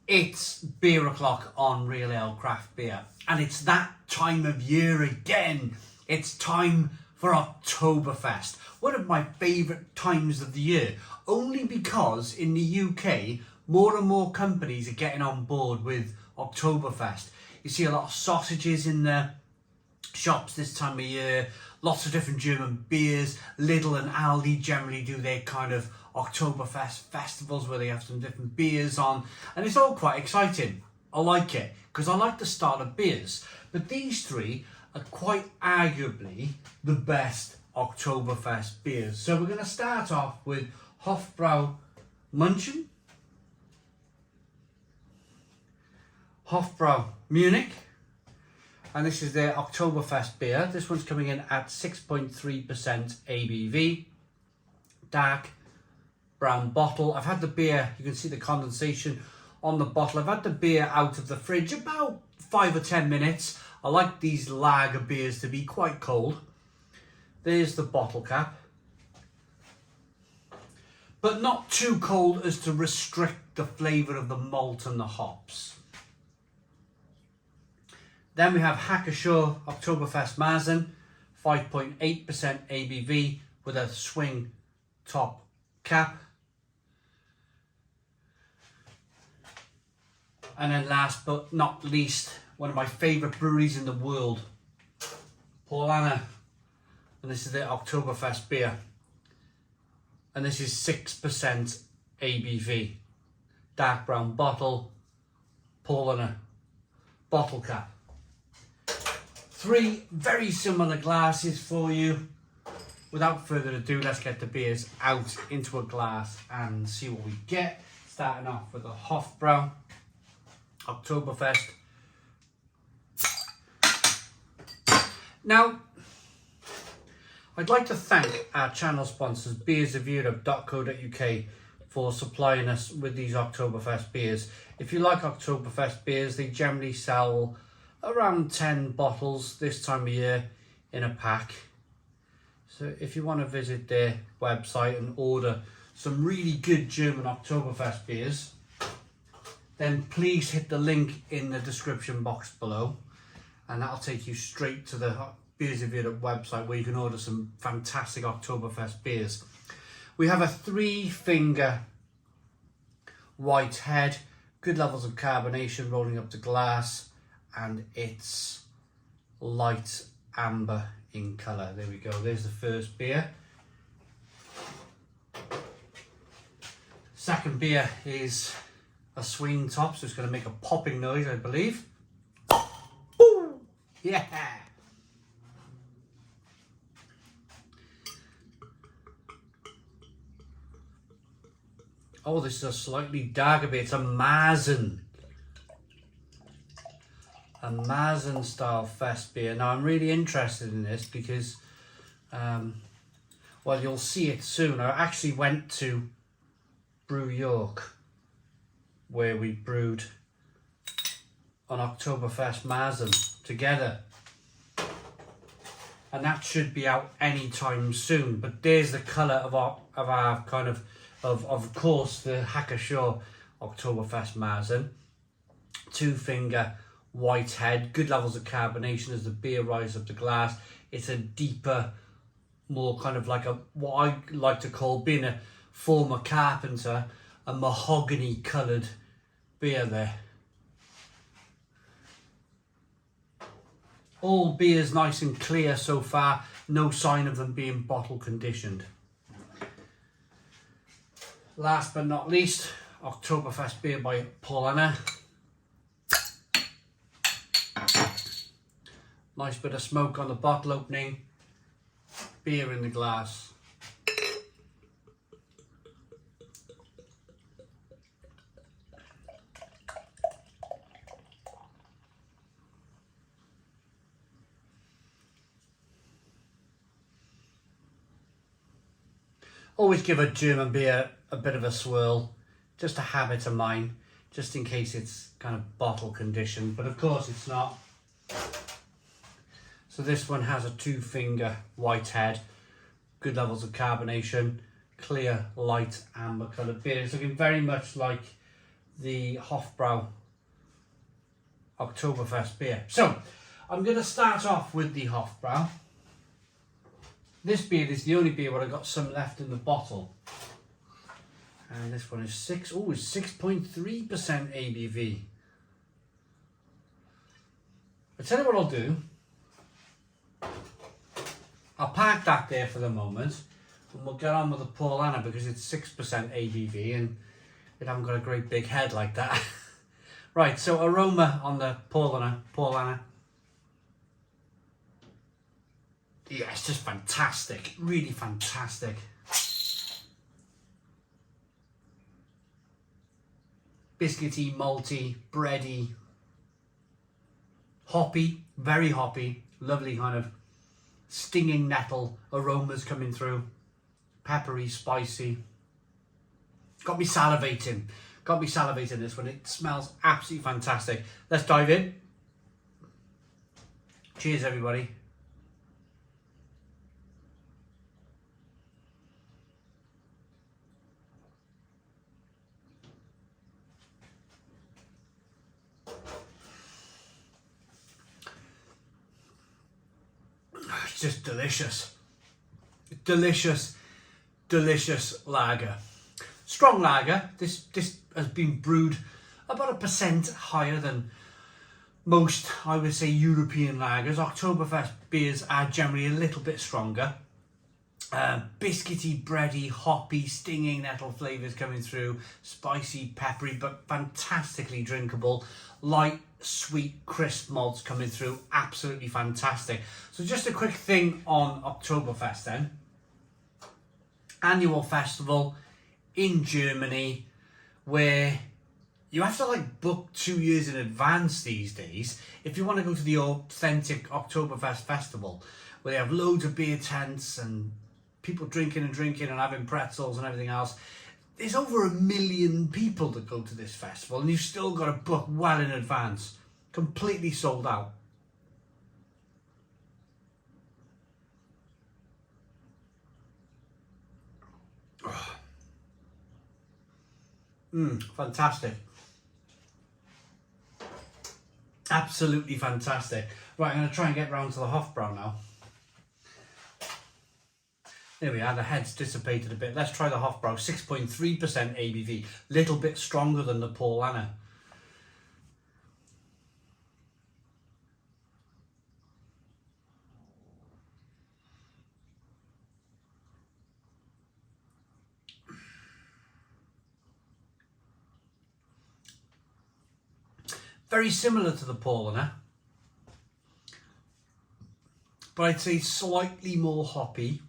It's beer o'clock on Real Ale Craft Beer, and it's that time of year again. It's time for Oktoberfest, one of my favourite times of the year, only because in the UK more and more companies are getting on board with Oktoberfest. You see a lot of sausages in the shops this time of year, lots of different German beers. Lidl and Aldi generally do their kind of Oktoberfest festivals where they have some different beers on, and it's all quite exciting. I like it because I like the style of beers, but these three are quite arguably the best Oktoberfest beers. So we're going to start off with Hofbrau München, Hofbrau Munich, and this is their Oktoberfest beer. This one's coming in at 6.3% ABV, dark brown bottle. I've had the beer, you can see the condensation on the bottle. I've had the beer out of the fridge about 5 or 10 minutes. I like these lager beers to be quite cold. There's the bottle cap, but not too cold as to restrict the flavour of the malt and the hops. Then we have Hacker-Pschorr Oktoberfest Marzen, 5.8% ABV with a swing top cap. And then last but not least, one of my favourite breweries in the world, Paulaner, and this is their Oktoberfest beer. And this is 6% ABV. Dark brown bottle, Paulaner bottle cap. Three very similar glasses for you. Without further ado, let's get the beers out into a glass and see what we get. Starting off with the Hofbra Oktoberfest. Now, I'd like to thank our channel sponsors, beersofeurope.co.uk, for supplying us with these Oktoberfest beers. If you like Oktoberfest beers, they generally sell around 10 bottles this time of year in a pack. So if you want to visit their website and order some really good German Oktoberfest beers, then please hit the link in the description box below, and that'll take you straight to the Beers of Europe website where you can order some fantastic Oktoberfest beers. We have a 3-finger white head, good levels of carbonation rolling up to glass, and it's light amber in colour. There we go, there's the first beer. Second beer is a swing top, so it's going to make a popping noise, I believe. Ooh, yeah! Oh, this is a slightly darker beer. It's a Marzen. A Marzen style fest beer. Now I'm really interested in this because, well, you'll see it soon. I actually went to Brew York, where we brewed an Oktoberfest Marzen together, and that should be out anytime soon. But there's the colour of our kind of course the Hacker-Pschorr Oktoberfest Marzen. 2-finger white head, good levels of carbonation as the beer rises up the glass. It's a deeper, more kind of like what I like to call, being a former carpenter, a mahogany coloured beer there. All beers nice and clear so far, no sign of them being bottle conditioned. Last but not least, Oktoberfest beer by Paulaner. Nice bit of smoke on the bottle opening, beer in the glass. Always give a German beer a bit of a swirl, just a habit of mine, just in case it's kind of bottle conditioned, but of course it's not. So this one has a 2-finger white head, good levels of carbonation, clear, light amber coloured beer. It's looking very much like the Hofbra Oktoberfest beer. So I'm going to start off with the Hofbra. This beer is the only beer where I've got some left in the bottle. And this one is 6.3% ABV. I'll tell you what I'll do. I'll park that there for the moment and we'll get on with the Paulaner because it's 6% ABV and it hasn't got a great big head like that. Right, so aroma on the Paulaner. Yeah, it's just fantastic, really fantastic. Biscuity, malty, bready, hoppy, very hoppy, lovely kind of stinging nettle aromas coming through, peppery, spicy. Got me salivating this one. It smells absolutely fantastic. Let's dive in. Cheers, everybody. It's just delicious. Delicious lager. Strong lager. This has been brewed about 1% higher than most, I would say, European lagers. Oktoberfest beers are generally a little bit stronger. Biscuity, bready, hoppy, stinging nettle flavours coming through. Spicy, peppery, but fantastically drinkable. Light, sweet, crisp malts coming through. Absolutely fantastic. So just a quick thing on Oktoberfest then. Annual festival in Germany where you have to like book 2 years in advance these days if you want to go to the authentic Oktoberfest festival where they have loads of beer tents and people drinking and having pretzels and everything else. There's over 1 million people that go to this festival and you've still got to book well in advance. Completely sold out. Fantastic. Absolutely fantastic. Right, I'm going to try and get round to the Hofbrau now. There we are, the head's dissipated a bit. Let's try the Hofbrau, 6.3% ABV. Little bit stronger than the Paulaner. Very similar to the Paulaner, but I'd say slightly more hoppy.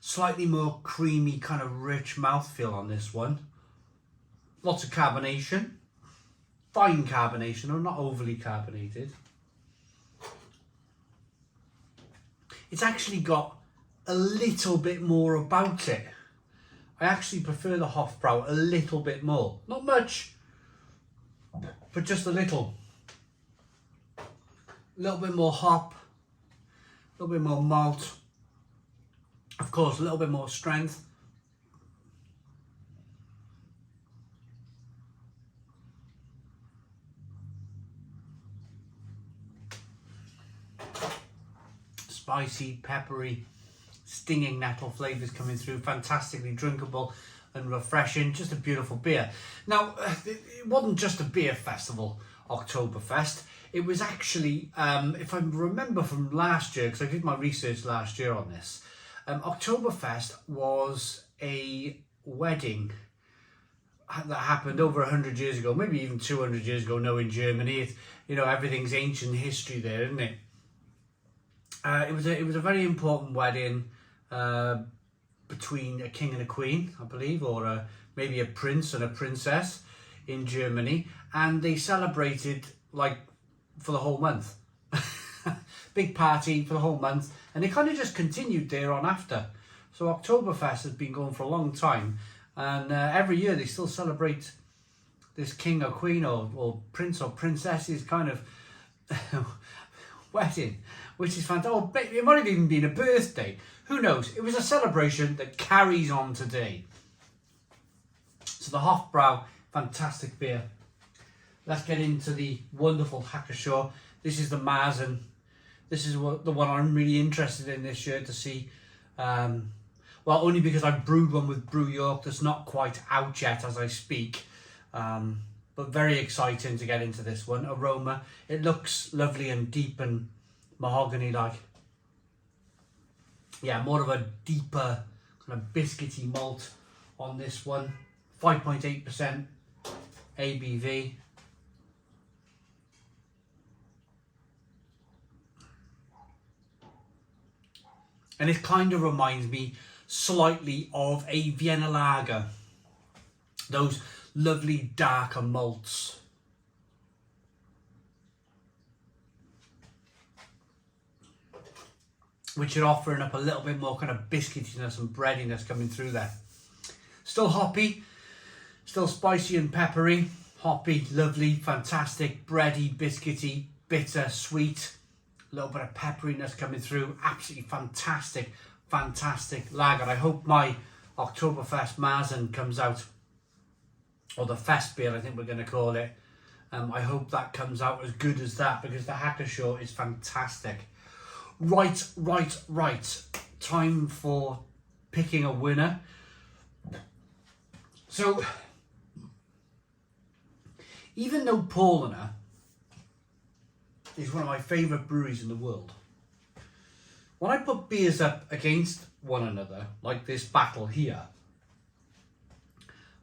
Slightly more creamy, kind of rich mouthfeel on this one. Lots of carbonation. Fine carbonation, or not overly carbonated. It's actually got a little bit more about it. I actually prefer the Hofbrau a little bit more. Not much, but just a little. A little bit more hop, a little bit more malt. Of course, a little bit more strength. Spicy, peppery, stinging nettle flavours coming through. Fantastically drinkable and refreshing. Just a beautiful beer. Now, it wasn't just a beer festival, Oktoberfest. It was actually, if I remember from last year, because I did my research last year on this, Oktoberfest was a wedding that happened over 100 years ago, maybe even 200 years ago now in Germany. It's, you know, everything's ancient history there, isn't it? It was a very important wedding between a king and a queen, I believe, or maybe a prince and a princess in Germany, and they celebrated like for the whole month. Big party for the whole month, and it kind of just continued there on after. So Oktoberfest has been going for a long time, and every year they still celebrate this king or queen or prince or princess's kind of wedding, which is fantastic. Oh, it might have even been a birthday. Who knows? It was a celebration that carries on today. So the Hofbrau, fantastic beer. Let's get into the wonderful Hacker-Pschorr. This is the Märzen. This is the one I'm really interested in this year to see. Well, only because I brewed one with Brew York that's not quite out yet as I speak. But very exciting to get into this one. Aroma, it looks lovely and deep and mahogany-like. Yeah, more of a deeper kind of biscuity malt on this one. 5.8% ABV. And it kind of reminds me slightly of a Vienna lager. Those lovely darker malts. Which are offering up a little bit more kind of biscuitiness and breadiness coming through there. Still hoppy, still spicy and peppery. Hoppy, lovely, fantastic, bready, biscuity, bitter, sweet. A little bit of pepperiness coming through. Absolutely fantastic, fantastic lager. I hope my Oktoberfest Märzen comes out, or the Fest beer I think we're going to call it. I hope that comes out as good as that, because the Hacker-Pschorr is fantastic. Right. Time for picking a winner. So, even though Paulaner is one of my favourite breweries in the world, when I put beers up against one another, like this battle here,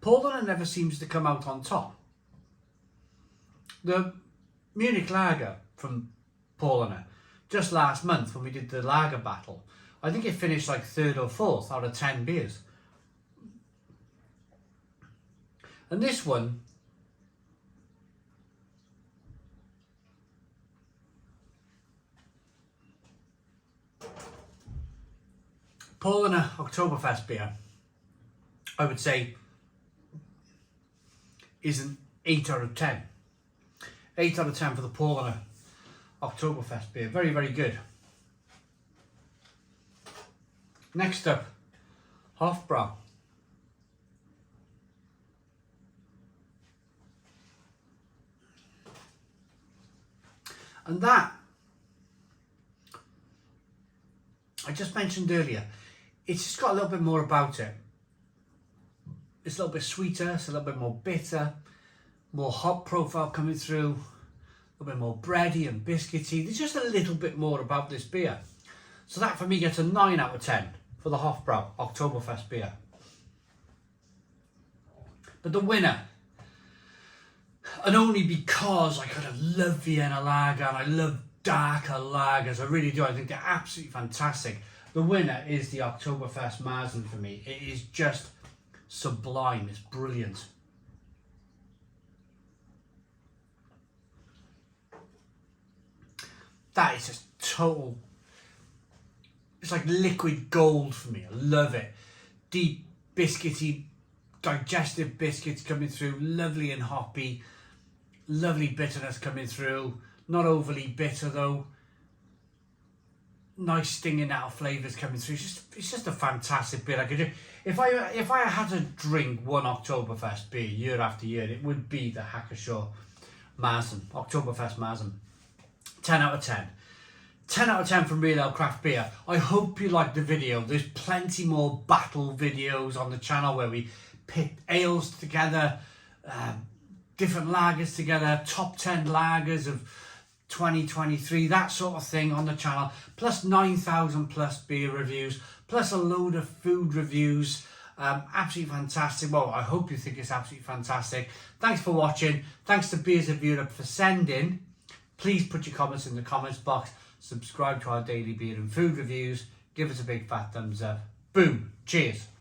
Paulaner never seems to come out on top. The Munich Lager from Paulaner, just last month when we did the lager battle, I think it finished like 3rd or 4th out of 10 beers. And this one, Paulaner Oktoberfest beer, I would say, is an 8 out of 10. 8 out of 10 for the Paulaner Oktoberfest beer. Very, very good. Next up, Hofbra. And that, I just mentioned earlier, it's just got a little bit more about it. It's a little bit sweeter, it's a little bit more bitter, more hop profile coming through, a little bit more bready and biscuity. There's just a little bit more about this beer. So that for me gets a 9 out of 10 for the Hofbrau Oktoberfest beer. But the winner, and only because I kind of love Vienna lager and I love darker lagers, I really do, I think they're absolutely fantastic. The winner is the Oktoberfest Märzen for me. It is just sublime, it's brilliant. That is just total, it's like liquid gold for me. I love it. Deep, biscuity, digestive biscuits coming through, lovely and hoppy, lovely bitterness coming through, not overly bitter though, nice stinging out flavours coming through. It's just a fantastic beer. I could do, if I had to drink one Oktoberfest beer year after year, it would be the Hacker-Pschorr Märzen, Oktoberfest Märzen. 10 out of 10. 10 out of 10 from Real Ale Craft Beer. I hope you liked the video. There's plenty more battle videos on the channel where we pit ales together, different lagers together, top 10 lagers of 2023, that sort of thing on the channel, plus 9,000 plus beer reviews, plus a load of food reviews. Absolutely fantastic. Well, I hope you think it's absolutely fantastic. Thanks for watching. Thanks to Beers of Europe for sending. Please put your comments in the comments box. Subscribe to our daily beer and food reviews. Give us a big fat thumbs up. Boom. Cheers.